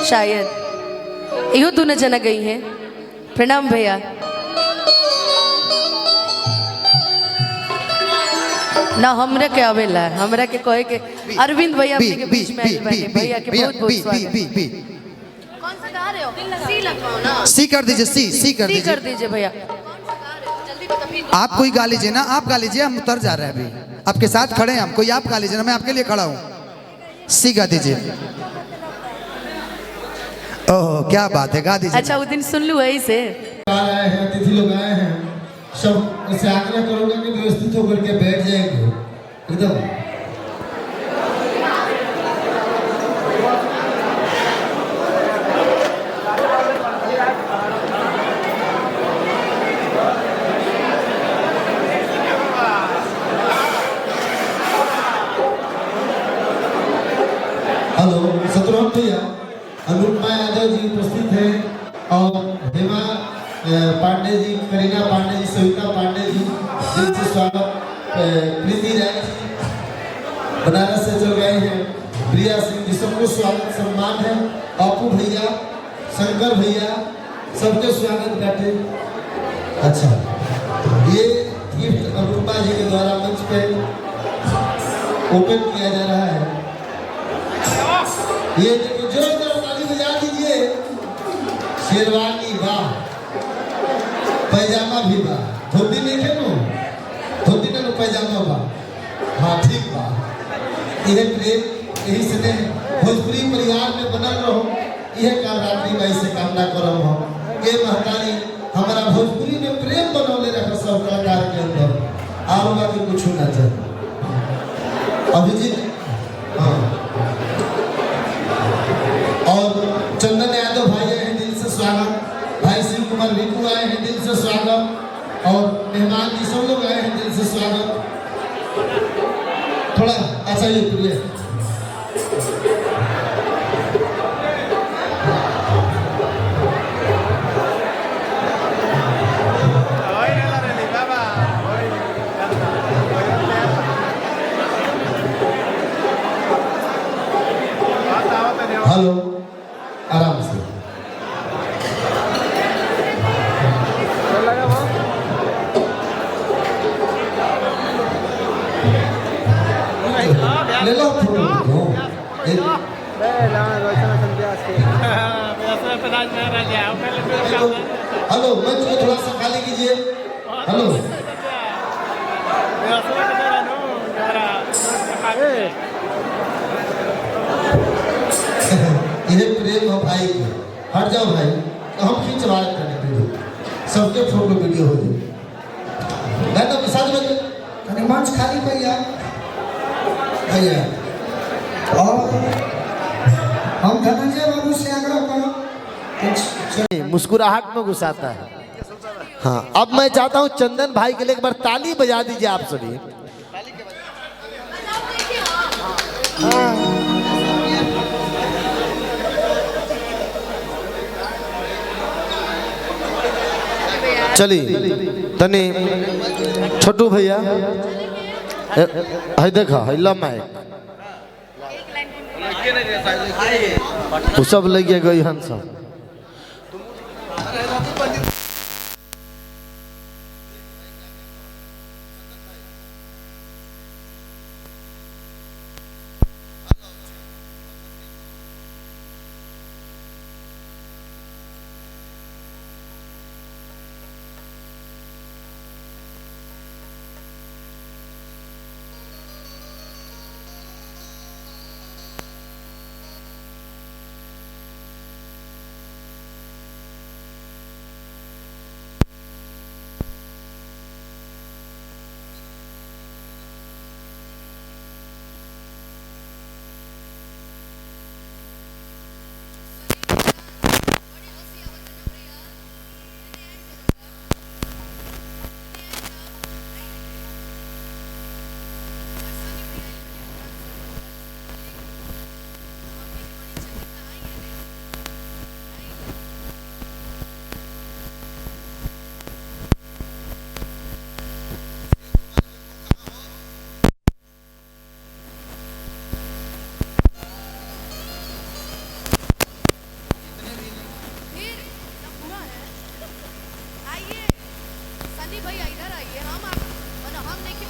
शायद इहो तू न जना गई है। प्रणाम भैया। ना हमरा के आवेला, हमरा के कहे के अरविंद भैया अपने के बीच में आइल बानी। भैया के बहुत बहुत स्वागत। कौन सा गा रहे हो? सी लगवाओ ना। सी कर दीजिए, सी कर दीजिए भैया। आप कोई गा लीजिए ना, आप गा लीजिए, हम उतर जा रहे हैं अभी, आपके साथ खड़े हैं हम। कोई आप गा लीजिए ना, मैं आपके लिए खड़ा हूँ। सी गा दीजिए। ओह क्या बात है, गा दीजिए। अच्छा वो दिन सुन लूँ वही से। आए हैं, अतिथि लोग आए हैं, सब से आग्रह करूंगा कि व्यवस्थित होकर के बैठ जाएंगे एकदम। हेलो शत्रुघ्न भैया, अनुपमा यादव जी उपस्थित हैं और हेमा पांडे जी, करीना पांडे जी, सविता पांडे जी, जिनसे स्वागत। प्रीति राय जी बनारस से चल गए हैं, प्रिया सिंह जी, सबको स्वागत सम्मान है। अपू भैया, शंकर भैया, सबके स्वागत करते। अच्छा, ये गिफ्ट अनुपमा जी के द्वारा मंच पे ओपन किया जा रहा है। ये देखो, जोरदार ताली बजा दीजिए। शेरवानी वाह, पैजामा भी वाह, धोती नहीं खेलो, धोती ना पैजामा वाह। हाँ ठीक वाह। यह प्रेम, यही से भोजपुरी परिवार में बनल रहो, यह कामरात्रि में से कामना करम हम के महतारी हमारा भोजपुरी में प्रेम बनौले रखा सब कलाकार के अंदर, और बाकी कुछ ना चाहिए। अभिजीत हाँ, और चंदन यादव भाई आए हैं, दिल से स्वागत। भाई शिव कुमार रिकू आए हैं, दिल से स्वागत। और मेहमान जी सब लोग आए हैं, दिल से स्वागत। थोड़ा अच्छा ये प्रिय हेलो, आराम से। ले लो हेलो, मंच को थोड़ा सा खाली कीजिए। हेलो इन्हें प्रेम हो भाई को, हट जाओ भाई, तो हम खींचवा करने वीडियो, सबके फोटो वीडियो हो जाए। मैं तो विशाल में मंच खाली भैया भैया, और हम धनंजय बाबू से आग्रह करो, मुस्कुराहट में घुसाता है। हाँ, अब मैं चाहता हूँ चंदन भाई के लिए एक बार ताली बजा दीजिए आप सभी। चलिए तनी छोटू भैया है, देखा है माइक वो सब लगे गई हन सब। भैया इधर आइए, हम आप मतलब हम नहीं कि